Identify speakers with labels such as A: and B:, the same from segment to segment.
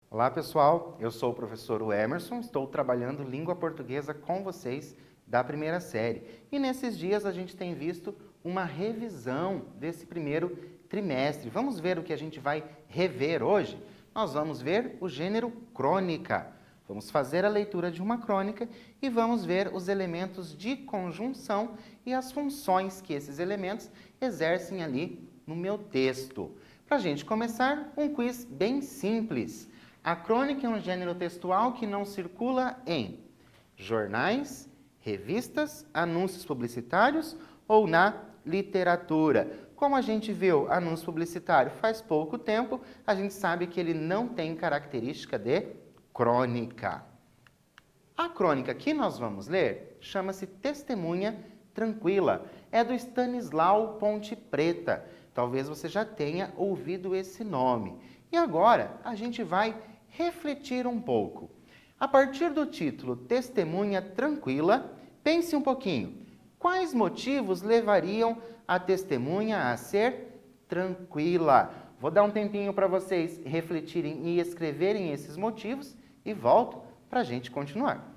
A: Olá pessoal, eu sou o professor Emerson, estou trabalhando língua portuguesa com vocês da primeira série. E nesses dias a gente tem visto uma revisão desse primeiro trimestre. Vamos ver o que a gente vai rever hoje? Nós vamos ver o gênero crônica. Vamos fazer a leitura de uma crônica e vamos ver os elementos de conjunção e as funções que esses elementos exercem ali no meu texto. Para a gente começar, um quiz bem simples. A crônica é um gênero textual que não circula em jornais, revistas, anúncios publicitários ou na literatura. Como a gente viu anúncio publicitário faz pouco tempo, a gente sabe que ele não tem característica de crônica. A crônica que nós vamos ler chama-se Testemunha Tranquila. É do Stanislau Ponte Preta. Talvez você já tenha ouvido esse nome. E agora a gente vai refletir um pouco. A partir do título Testemunha Tranquila, pense um pouquinho. Quais motivos levariam a testemunha a ser tranquila? Vou dar um tempinho para vocês refletirem e escreverem esses motivos e volto para a gente continuar.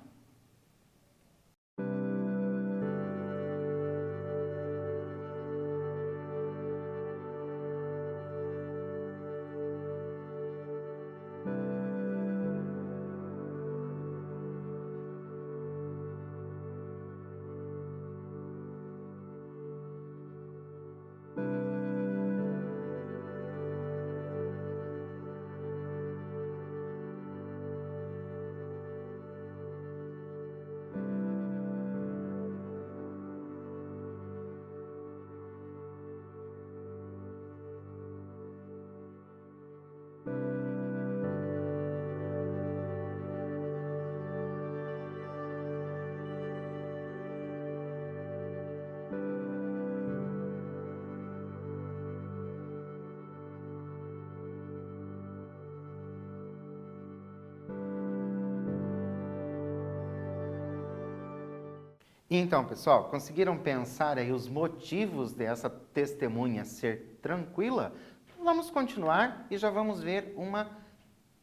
A: Então, pessoal, conseguiram pensar aí os motivos dessa testemunha ser tranquila? Vamos continuar e já vamos ver uma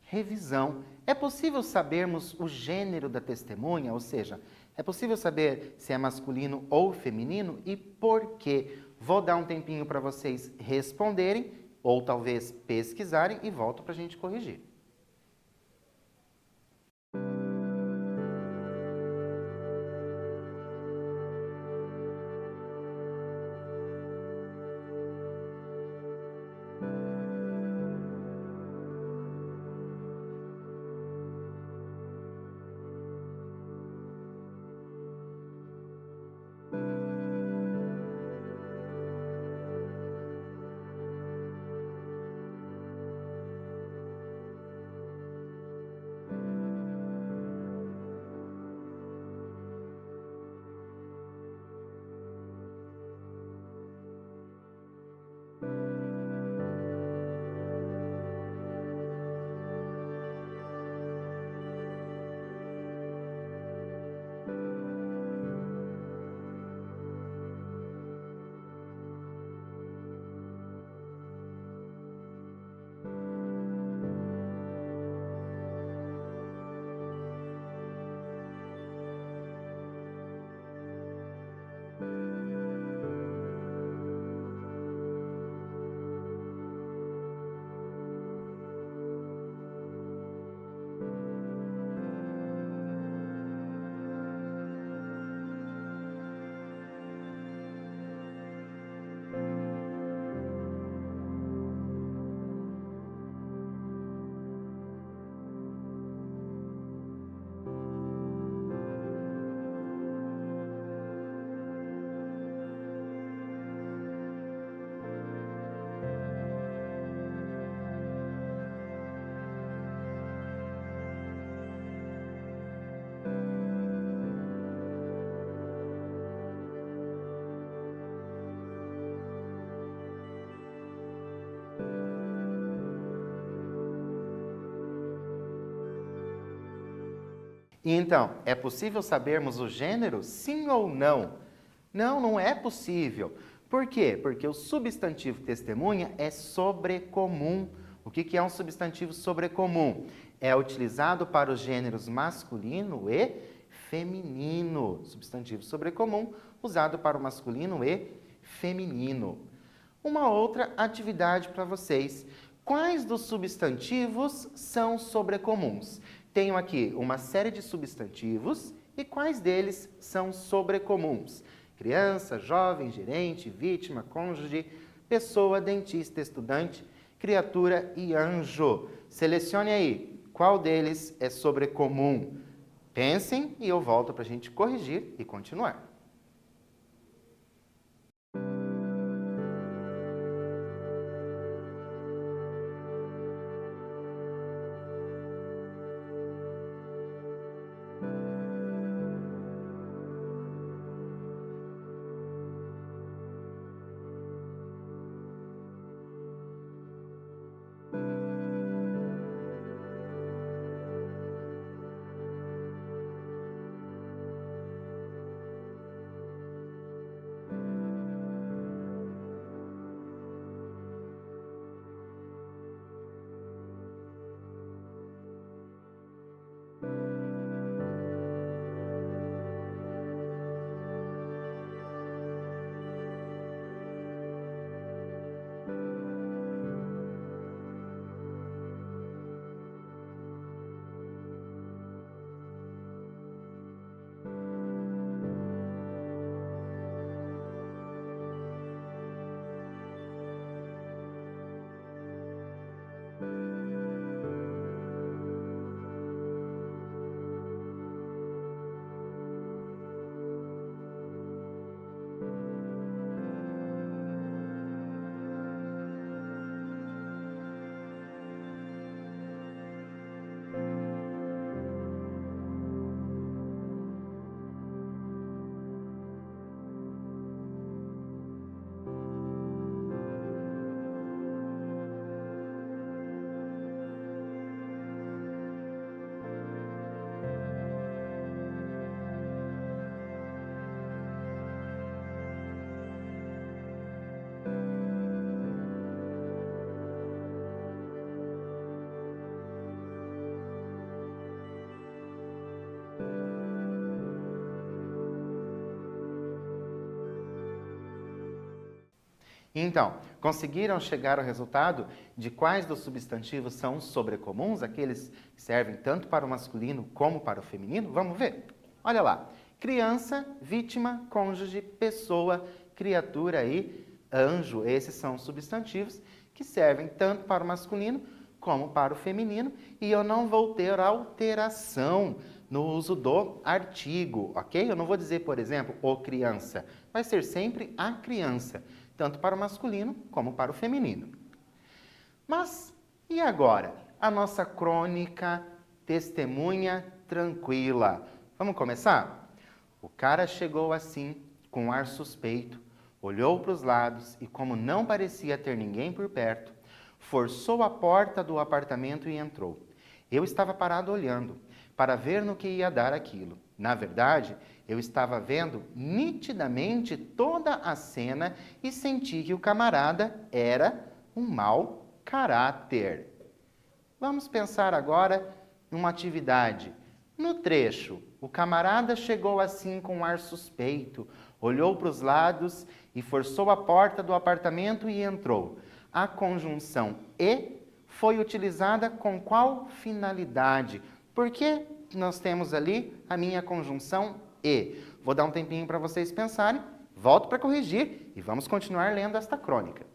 A: revisão. É possível sabermos o gênero da testemunha, ou seja, é possível saber se é masculino ou feminino e por quê? Vou dar um tempinho para vocês responderem ou talvez pesquisarem e volto para a gente corrigir. E então, é possível sabermos o gênero, sim ou não? Não, não é possível. Por quê? Porque o substantivo testemunha é sobrecomum. O que é um substantivo sobrecomum? É utilizado para os gêneros masculino e feminino. Substantivo sobrecomum, usado para o masculino e feminino. Uma outra atividade para vocês. Quais dos substantivos são sobrecomuns? Tenho aqui uma série de substantivos e quais deles são sobrecomuns? Criança, jovem, gerente, vítima, cônjuge, pessoa, dentista, estudante, criatura e anjo. Selecione aí qual deles é sobrecomum. Pensem e eu volto para a gente corrigir e continuar. Então, conseguiram chegar ao resultado de quais dos substantivos são sobrecomuns, aqueles que servem tanto para o masculino como para o feminino? Vamos ver? Olha lá. Criança, vítima, cônjuge, pessoa, criatura e anjo. Esses são os substantivos que servem tanto para o masculino como para o feminino. E eu não vou ter alteração no uso do artigo, ok? Eu não vou dizer, por exemplo, o criança. Vai ser sempre a criança, tanto para o masculino como para o feminino. Mas, e agora? A nossa crônica testemunha tranquila. Vamos começar? O cara chegou assim, com um ar suspeito, olhou para os lados e, como não parecia ter ninguém por perto, forçou a porta do apartamento e entrou. Eu estava parado olhando, para ver no que ia dar aquilo. Na verdade, eu estava vendo nitidamente toda a cena e senti que o camarada era um mau caráter. Vamos pensar agora numa atividade. No trecho, o camarada chegou assim com um ar suspeito, olhou para os lados e forçou a porta do apartamento e entrou. A conjunção e foi utilizada com qual finalidade? Porque nós temos ali a minha conjunção e. Vou dar um tempinho para vocês pensarem, volto para corrigir e vamos continuar lendo esta crônica.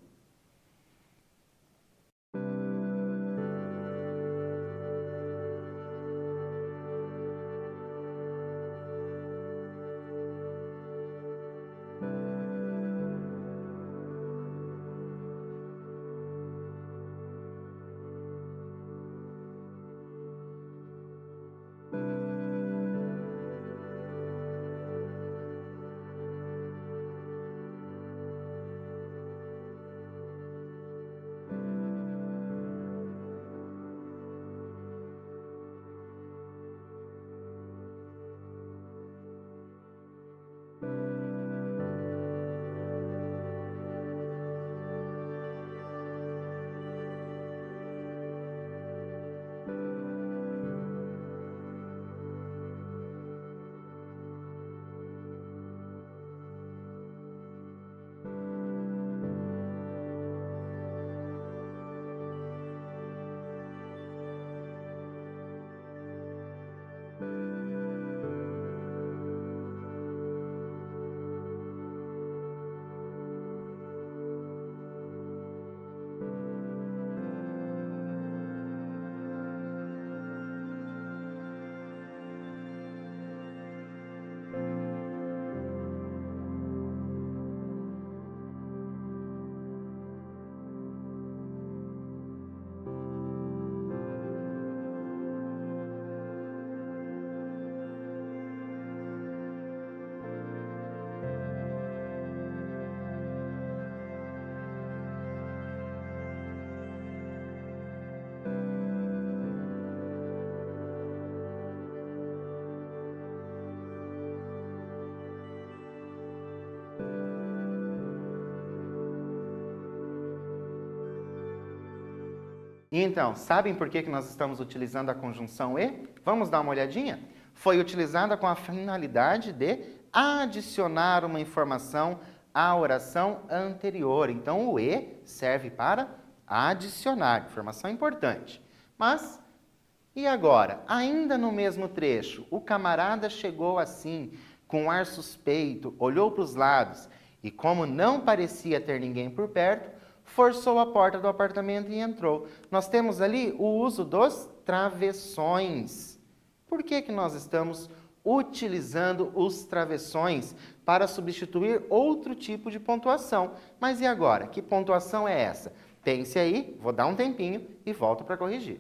A: Então, sabem por que nós estamos utilizando a conjunção e? Vamos dar uma olhadinha? Foi utilizada com a finalidade de adicionar uma informação à oração anterior. Então, o e serve para adicionar, informação importante. Mas, e agora? Ainda no mesmo trecho, o camarada chegou assim, com um ar suspeito, olhou para os lados e, como não parecia ter ninguém por perto, forçou a porta do apartamento e entrou. Nós temos ali o uso dos travessões. Por que nós estamos utilizando os travessões para substituir outro tipo de pontuação? Mas e agora? Que pontuação é essa? Pense aí, vou dar um tempinho e volto para corrigir.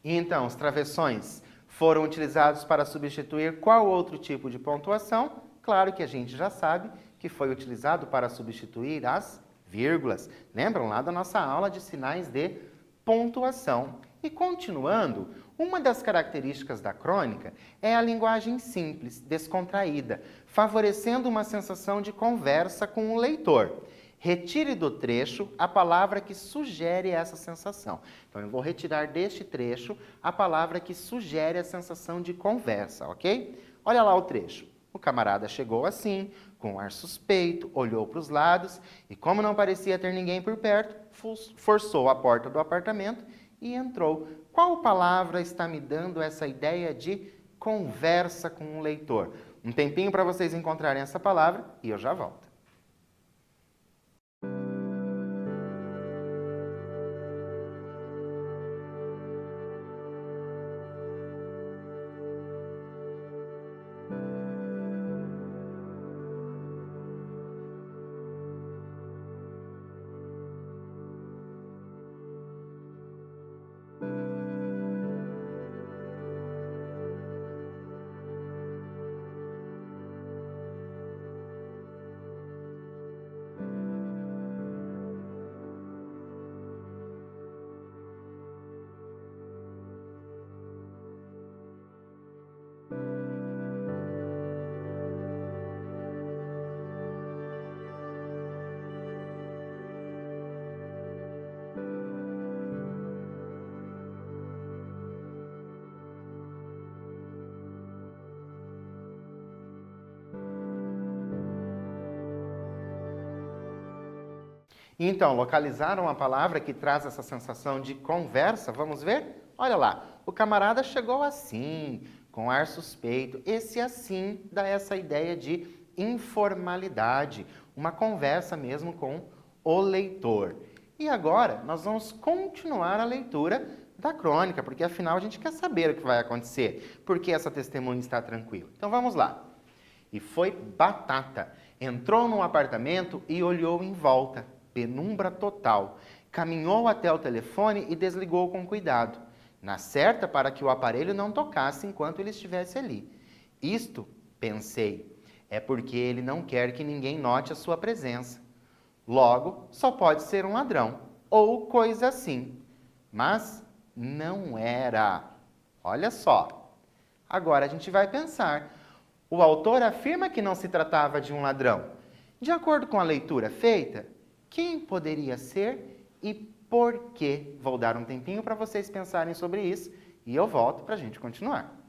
A: E então, os travessões foram utilizados para substituir qual outro tipo de pontuação? Claro que a gente já sabe que foi utilizado para substituir as vírgulas. Lembram lá da nossa aula de sinais de pontuação? E continuando, uma das características da crônica é a linguagem simples, descontraída, favorecendo uma sensação de conversa com o leitor. Retire do trecho a palavra que sugere essa sensação. Então, eu vou retirar deste trecho a palavra que sugere a sensação de conversa, ok? Olha lá o trecho. O camarada chegou assim, com um ar suspeito, olhou para os lados e, como não parecia ter ninguém por perto, forçou a porta do apartamento e entrou. Qual palavra está me dando essa ideia de conversa com o leitor? Um tempinho para vocês encontrarem essa palavra e eu já volto. Então, localizaram a palavra que traz essa sensação de conversa? Vamos ver? Olha lá, o camarada chegou assim, com ar suspeito. Esse assim dá essa ideia de informalidade, uma conversa mesmo com o leitor. E agora nós vamos continuar a leitura da crônica, porque afinal a gente quer saber o que vai acontecer, porque essa testemunha está tranquila. Então vamos lá. E foi batata. Entrou num apartamento e olhou em volta. Penumbra total. Caminhou até o telefone e desligou com cuidado, na certa para que o aparelho não tocasse enquanto ele estivesse ali. Isto, pensei, é porque ele não quer que ninguém note a sua presença. Logo, só pode ser um ladrão, ou coisa assim. Mas não era. Olha só. Agora a gente vai pensar. O autor afirma que não se tratava de um ladrão. De acordo com a leitura feita, quem poderia ser e por quê? Vou dar um tempinho para vocês pensarem sobre isso e eu volto para a gente continuar.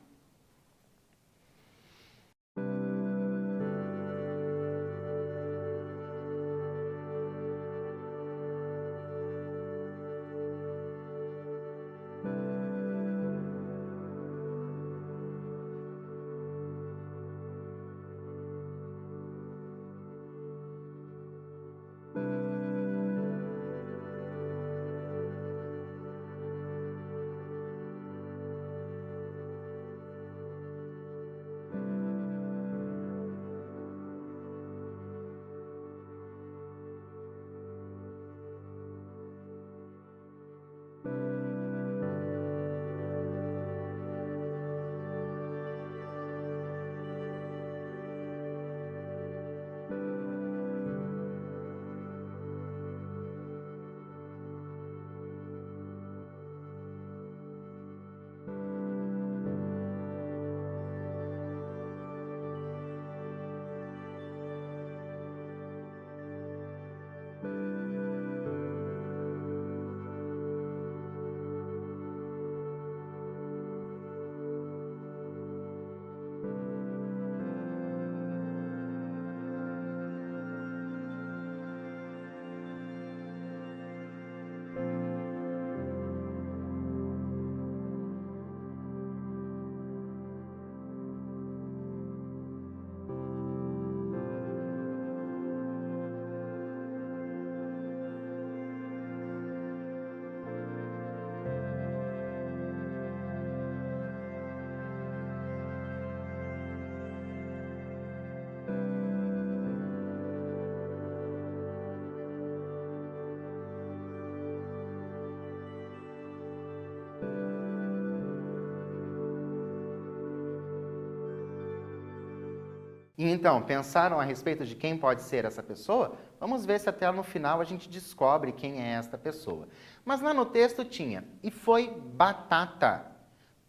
A: E então, pensaram a respeito de quem pode ser essa pessoa? Vamos ver se até no final a gente descobre quem é esta pessoa. Mas lá no texto tinha, e foi batata.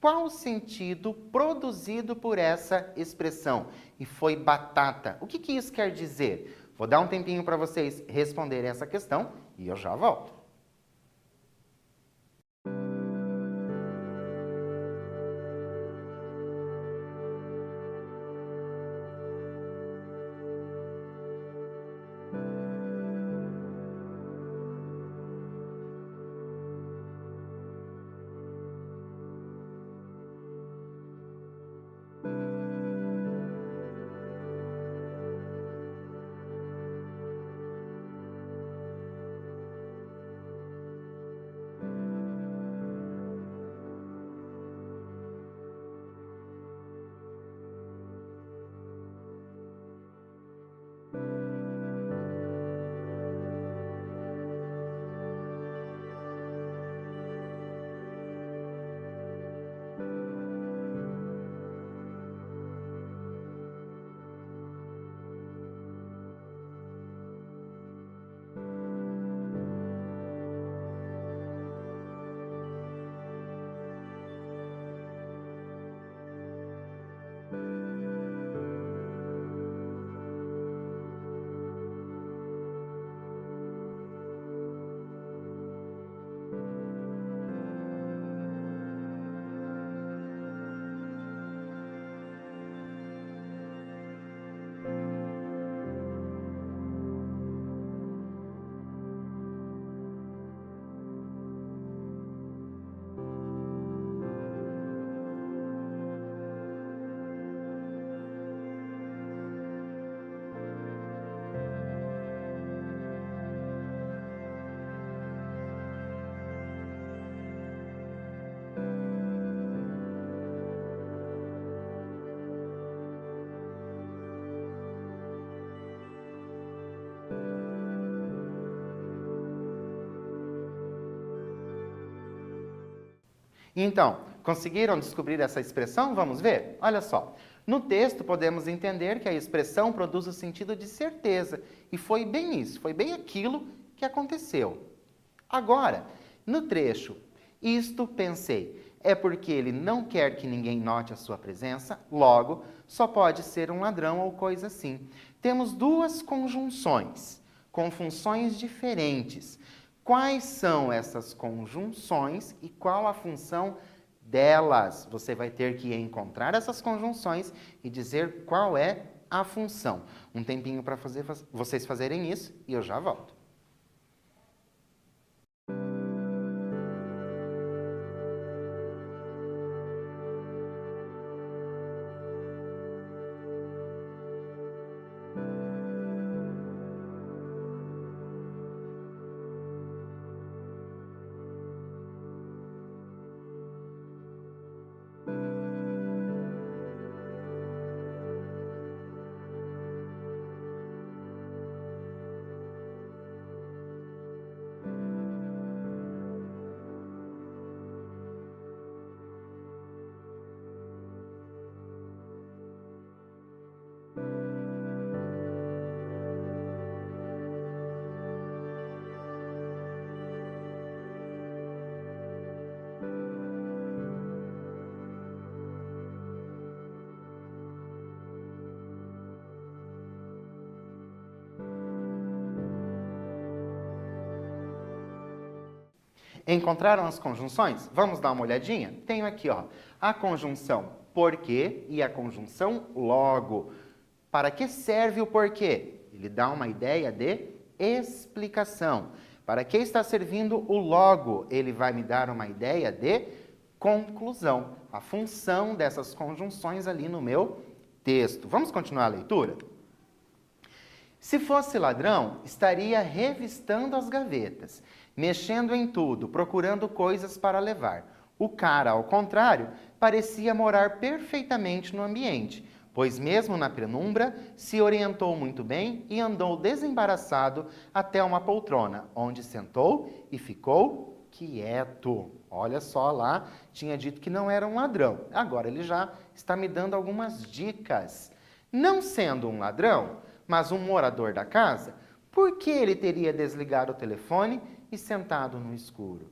A: Qual o sentido produzido por essa expressão? E foi batata. O que isso quer dizer? Vou dar um tempinho para vocês responderem essa questão e eu já volto. Então, conseguiram descobrir essa expressão? Vamos ver? Olha só. No texto, podemos entender que a expressão produz o sentido de certeza. E foi bem isso, foi bem aquilo que aconteceu. Agora, no trecho, isto pensei, é porque ele não quer que ninguém note a sua presença, logo, só pode ser um ladrão ou coisa assim. Temos duas conjunções, com funções diferentes. Quais são essas conjunções e qual a função delas? Você vai ter que encontrar essas conjunções e dizer qual é a função. Um tempinho para vocês fazerem isso e eu já volto. Encontraram as conjunções? Vamos dar uma olhadinha? Tenho aqui, ó, a conjunção porque e a conjunção logo. Para que serve o porquê? Ele dá uma ideia de explicação. Para que está servindo o logo? Ele vai me dar uma ideia de conclusão. A função dessas conjunções ali no meu texto. Vamos continuar a leitura? Se fosse ladrão, estaria revistando as gavetas, mexendo em tudo, procurando coisas para levar. O cara, ao contrário, parecia morar perfeitamente no ambiente, pois mesmo na penumbra, se orientou muito bem e andou desembaraçado até uma poltrona, onde sentou e ficou quieto. Olha só lá, tinha dito que não era um ladrão. Agora ele já está me dando algumas dicas. Não sendo um ladrão, mas um morador da casa, por que ele teria desligado o telefone e sentado no escuro?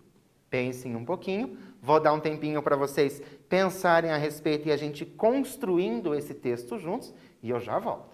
A: Pensem um pouquinho, vou dar um tempinho para vocês pensarem a respeito e a gente construindo esse texto juntos, e eu já volto.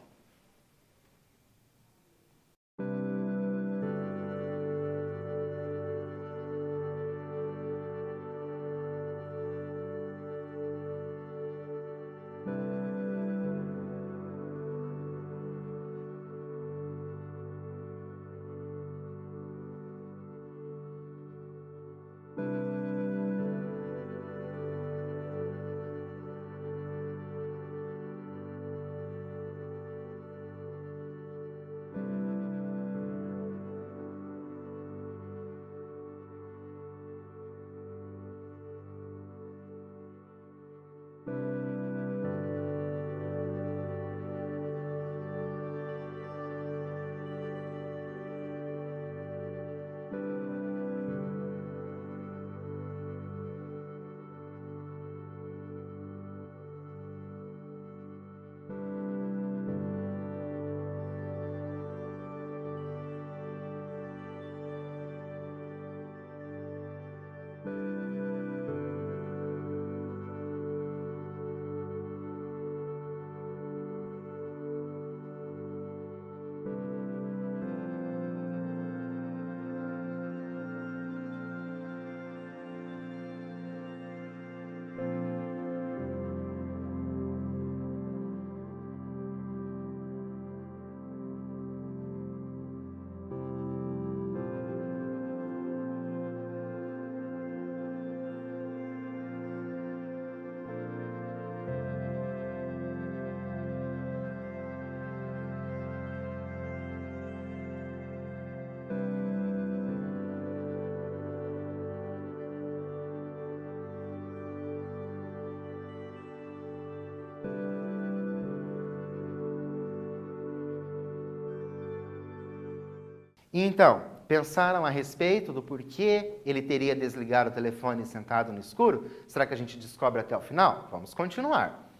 A: Então, pensaram a respeito do porquê ele teria desligado o telefone sentado no escuro? Será que a gente descobre até o final? Vamos continuar.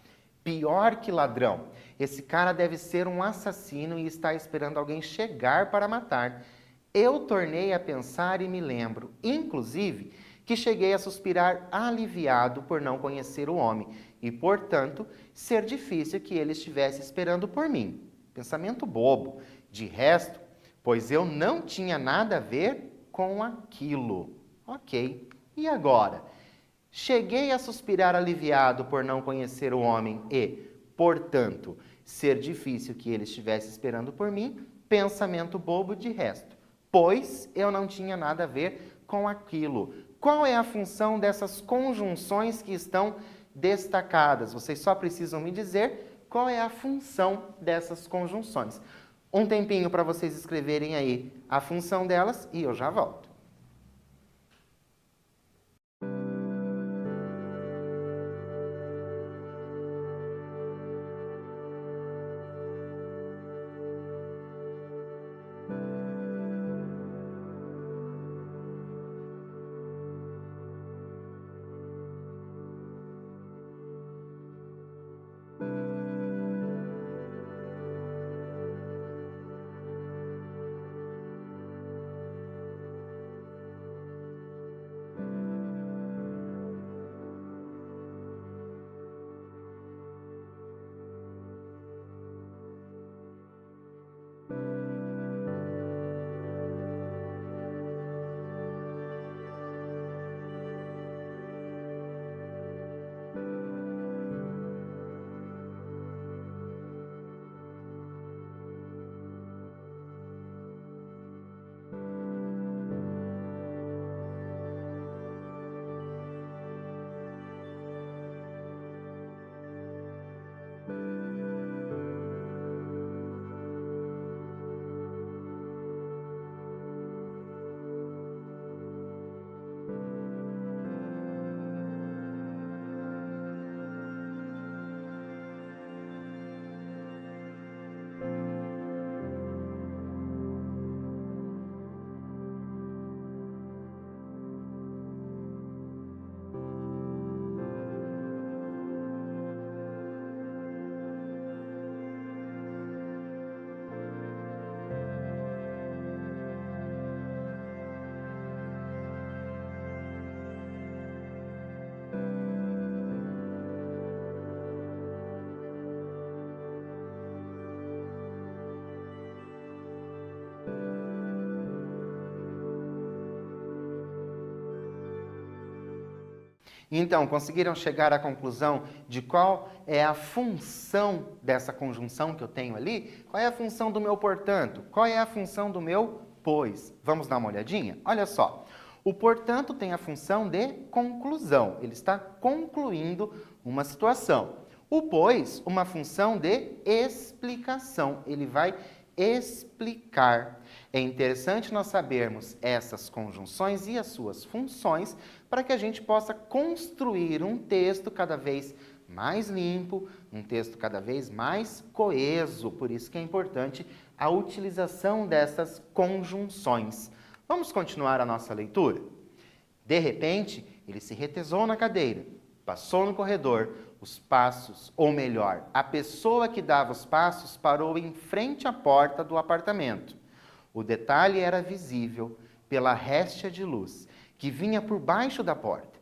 A: Pior que ladrão. Esse cara deve ser um assassino e está esperando alguém chegar para matar. Eu tornei a pensar e me lembro, inclusive, que cheguei a suspirar aliviado por não conhecer o homem e, portanto, ser difícil que ele estivesse esperando por mim. Pensamento bobo. De resto, pois eu não tinha nada a ver com aquilo. Ok. E agora? Cheguei a suspirar aliviado por não conhecer o homem e, portanto, ser difícil que ele estivesse esperando por mim. Pensamento bobo de resto. Pois eu não tinha nada a ver com aquilo. Qual é a função dessas conjunções que estão destacadas? Vocês só precisam me dizer qual é a função dessas conjunções. Um tempinho para vocês escreverem aí a função delas e eu já volto. Então, conseguiram chegar à conclusão de qual é a função dessa conjunção que eu tenho ali? Qual é a função do meu portanto? Qual é a função do meu pois? Vamos dar uma olhadinha? Olha só. O portanto tem a função de conclusão. Ele está concluindo uma situação. O pois, uma função de explicação. Ele vai explicar. É interessante nós sabermos essas conjunções e as suas funções para que a gente possa construir um texto cada vez mais limpo, um texto cada vez mais coeso. Por isso que é importante a utilização dessas conjunções. Vamos continuar a nossa leitura? De repente, ele se retesou na cadeira, passou no corredor, os passos, ou melhor, a pessoa que dava os passos parou em frente à porta do apartamento. O detalhe era visível pela réstia de luz que vinha por baixo da porta.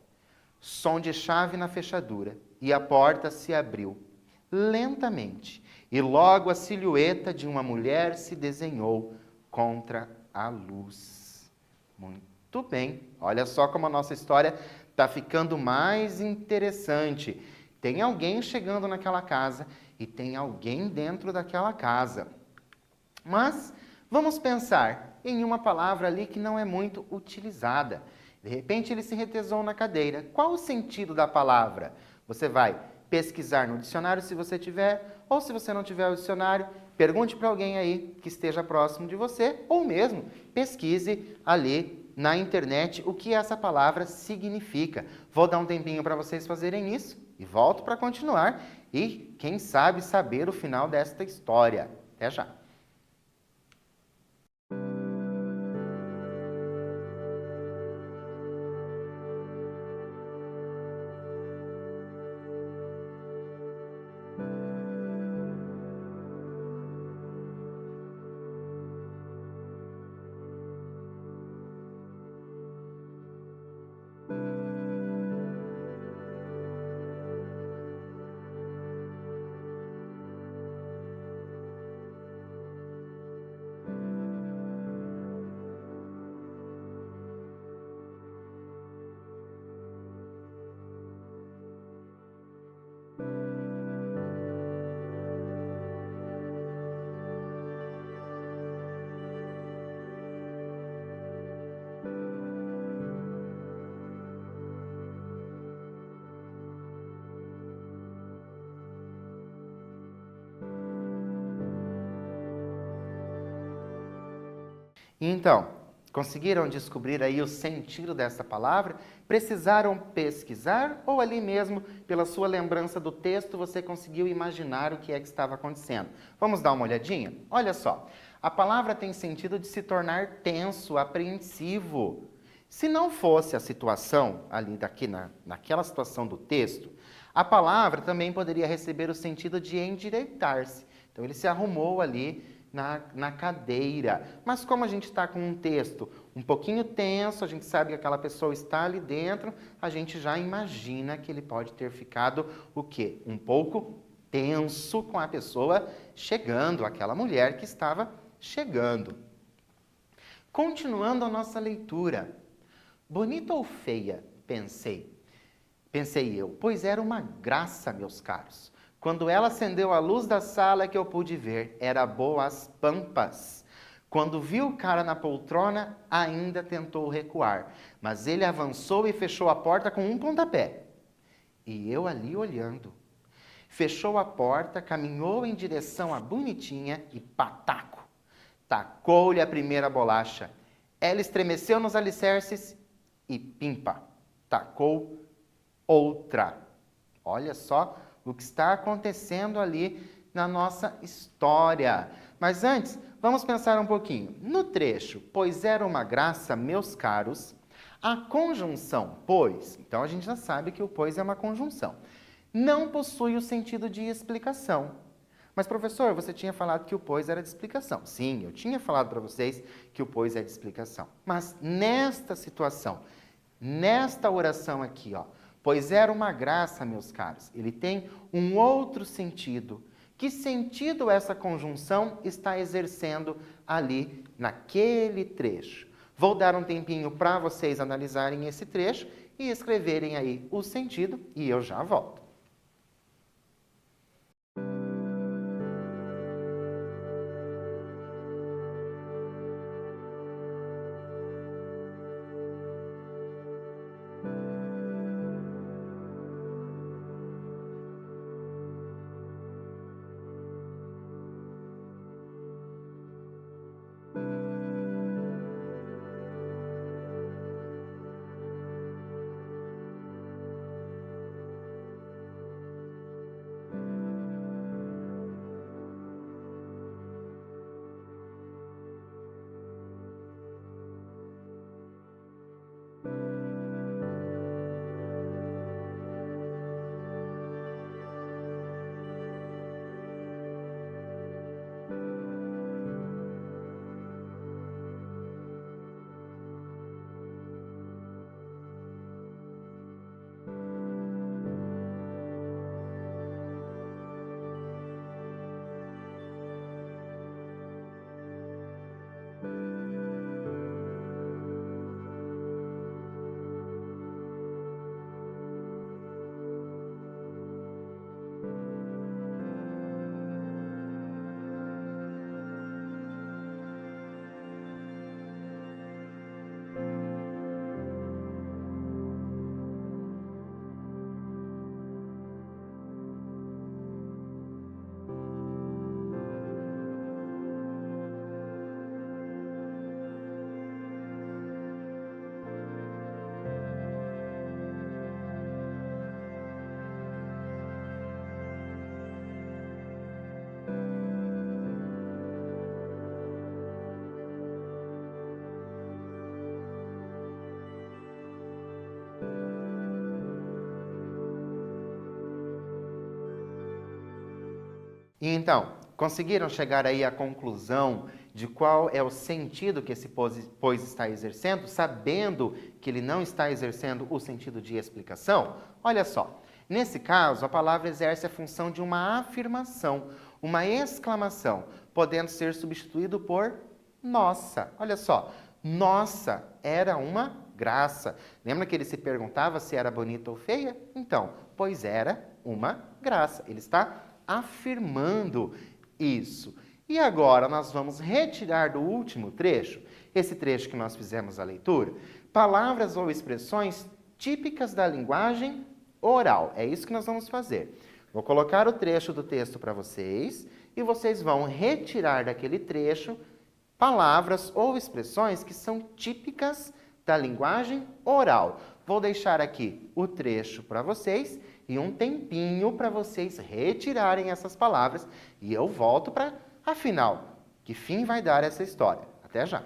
A: Som de chave na fechadura e a porta se abriu lentamente e logo a silhueta de uma mulher se desenhou contra a luz. Muito bem, olha só como a nossa história está ficando mais interessante. Tem alguém chegando naquela casa e tem alguém dentro daquela casa. Mas vamos pensar em uma palavra ali que não é muito utilizada. De repente ele se retesou na cadeira. Qual o sentido da palavra? Você vai pesquisar no dicionário se você tiver, ou se você não tiver o dicionário, pergunte para alguém aí que esteja próximo de você, ou mesmo pesquise ali na internet o que essa palavra significa. Vou dar um tempinho para vocês fazerem isso e volto para continuar e, quem sabe, saber o final desta história. Até já! Então, conseguiram descobrir aí o sentido dessa palavra? Precisaram pesquisar ou ali mesmo, pela sua lembrança do texto, você conseguiu imaginar o que é que estava acontecendo? Vamos dar uma olhadinha? Olha só, a palavra tem sentido de se tornar tenso, apreensivo. Se não fosse a situação ali naquela situação do texto, a palavra também poderia receber o sentido de endireitar-se. Então ele se arrumou ali na cadeira. Mas como a gente está com um texto um pouquinho tenso, a gente sabe que aquela pessoa está ali dentro, a gente já imagina que ele pode ter ficado o quê? Um pouco tenso com a pessoa chegando, aquela mulher que estava chegando. Continuando a nossa leitura. Bonita ou feia? Pensei eu, pois era uma graça, meus caros. Quando ela acendeu a luz da sala que eu pude ver, era boa às pampas. Quando viu o cara na poltrona, ainda tentou recuar, mas ele avançou e fechou a porta com um pontapé. E eu ali olhando. Fechou a porta, caminhou em direção à bonitinha e pataco. Tacou-lhe a primeira bolacha. Ela estremeceu nos alicerces e pimpa, tacou outra. Olha só o que está acontecendo ali na nossa história. Mas antes, vamos pensar um pouquinho. No trecho, pois era uma graça, meus caros, a conjunção pois, então a gente já sabe que o pois é uma conjunção, não possui o sentido de explicação. Mas, professor, você tinha falado que o pois era de explicação. Sim, eu tinha falado para vocês que o pois é de explicação. Mas nesta situação, nesta oração aqui, ó, pois era uma graça, meus caros, ele tem um outro sentido. Que sentido essa conjunção está exercendo ali naquele trecho? Vou dar um tempinho para vocês analisarem esse trecho e escreverem aí o sentido e eu já volto. E então, conseguiram chegar aí à conclusão de qual é o sentido que esse pois está exercendo, sabendo que ele não está exercendo o sentido de explicação? Olha só, nesse caso, a palavra exerce a função de uma afirmação, uma exclamação, podendo ser substituído por nossa. Olha só, nossa era uma graça. Lembra que ele se perguntava se era bonita ou feia? Então, pois era uma graça. Ele está afirmando isso. E agora nós vamos retirar do último trecho, esse trecho que nós fizemos a leitura, palavras ou expressões típicas da linguagem oral. É isso que nós vamos fazer. Vou colocar o trecho do texto para vocês e vocês vão retirar daquele trecho palavras ou expressões que são típicas da linguagem oral. Vou deixar aqui o trecho para vocês e um tempinho para vocês retirarem essas palavras e eu volto para, afinal, que fim vai dar essa história? Até já!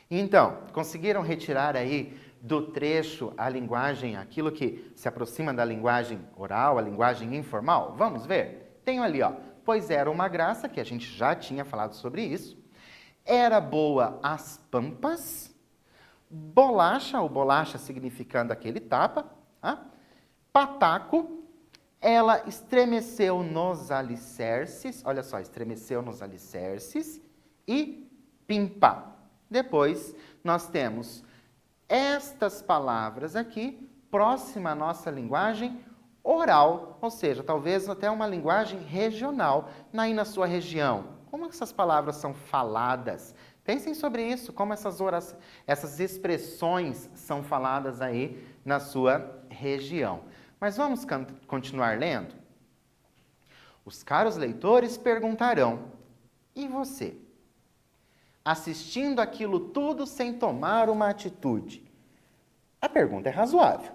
A: Então, conseguiram retirar aí do trecho a linguagem, aquilo que se aproxima da linguagem oral, a linguagem informal? Vamos ver? Tenho ali, ó. Pois era uma graça, que a gente já tinha falado sobre isso. Era boa as pampas. Bolacha, o bolacha significando aquele tapa. Tá? Pataco. Ela estremeceu nos alicerces. Olha só, estremeceu nos alicerces. E pimpa. Depois, nós temos estas palavras aqui, próxima à nossa linguagem oral, ou seja, talvez até uma linguagem regional, aí na sua região. Como essas palavras são faladas? Pensem sobre isso, como essas expressões são faladas aí na sua região. Mas vamos continuar lendo? Os caros leitores perguntarão, e você? Assistindo aquilo tudo sem tomar uma atitude? A pergunta é razoável.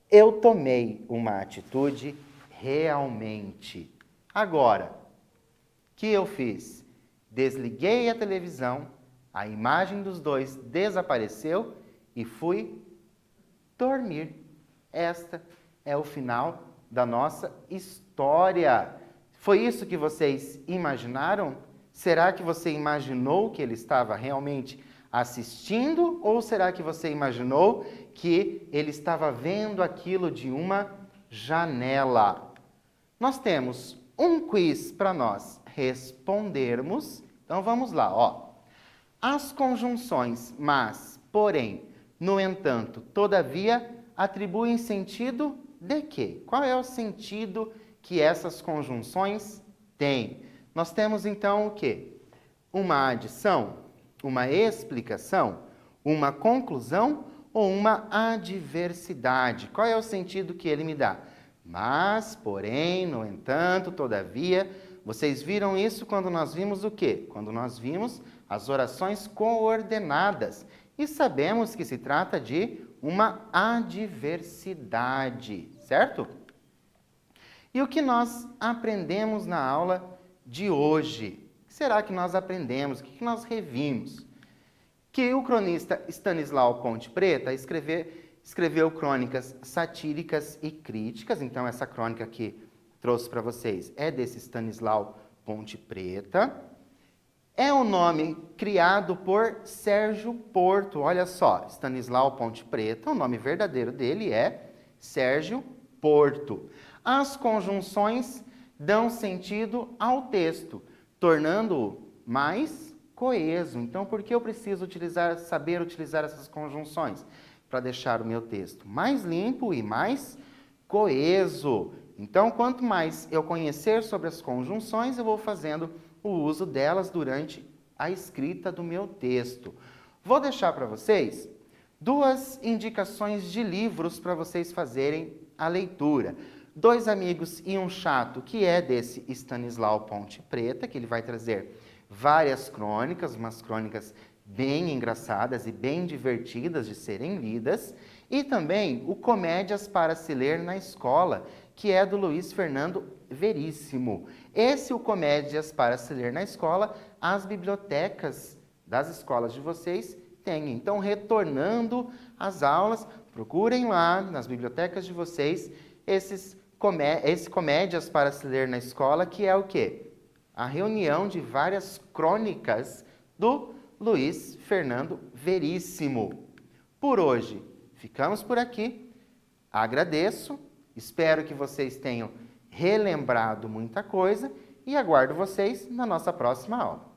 A: Eu tomei uma atitude realmente. Agora, o que eu fiz? Desliguei a televisão, a imagem dos dois desapareceu e fui dormir. Esta é o final da nossa história. Foi isso que vocês imaginaram? Será que você imaginou que ele estava realmente assistindo ou será que você imaginou que ele estava vendo aquilo de uma janela? Nós temos um quiz para nós respondermos. Então vamos lá, ó. As conjunções mas, porém, no entanto, todavia, atribuem sentido de quê? Qual é o sentido que essas conjunções têm? Nós temos então o quê? Uma adição, uma explicação, uma conclusão ou uma adversidade? Qual é o sentido que ele me dá? Mas, porém, no entanto, todavia, vocês viram isso quando nós vimos o quê? Quando nós vimos as orações coordenadas. E sabemos que se trata de uma adversidade, certo? E o que nós aprendemos na aula de hoje? O que será que nós aprendemos? O que nós revimos? Que o cronista Stanislau Ponte Preta escreveu crônicas satíricas e críticas. Então, essa crônica aqui trouxe para vocês é desse Stanislau Ponte Preta. É um nome criado por Sérgio Porto. Olha só, Stanislau Ponte Preta, o nome verdadeiro dele é Sérgio Porto. As conjunções dão sentido ao texto, tornando-o mais coeso. Então, por que eu preciso saber utilizar essas conjunções? Para deixar o meu texto mais limpo e mais coeso. Então, quanto mais eu conhecer sobre as conjunções, eu vou fazendo o uso delas durante a escrita do meu texto. Vou deixar para vocês 2 indicações de livros para vocês fazerem a leitura. 2 Amigos e um Chato, que é desse Stanislau Ponte Preta, que ele vai trazer várias crônicas, umas crônicas bem engraçadas e bem divertidas de serem lidas, e também o Comédias para se ler na escola, que é do Luiz Fernando Veríssimo. Esse, o Comédias para se ler na escola, as bibliotecas das escolas de vocês têm. Então, retornando às aulas, procurem lá nas bibliotecas de vocês esse Comédias para se ler na escola, que é o quê? A reunião de várias crônicas do Luiz Fernando Veríssimo. Por hoje, ficamos por aqui. Agradeço, espero que vocês tenham relembrado muita coisa e aguardo vocês na nossa próxima aula.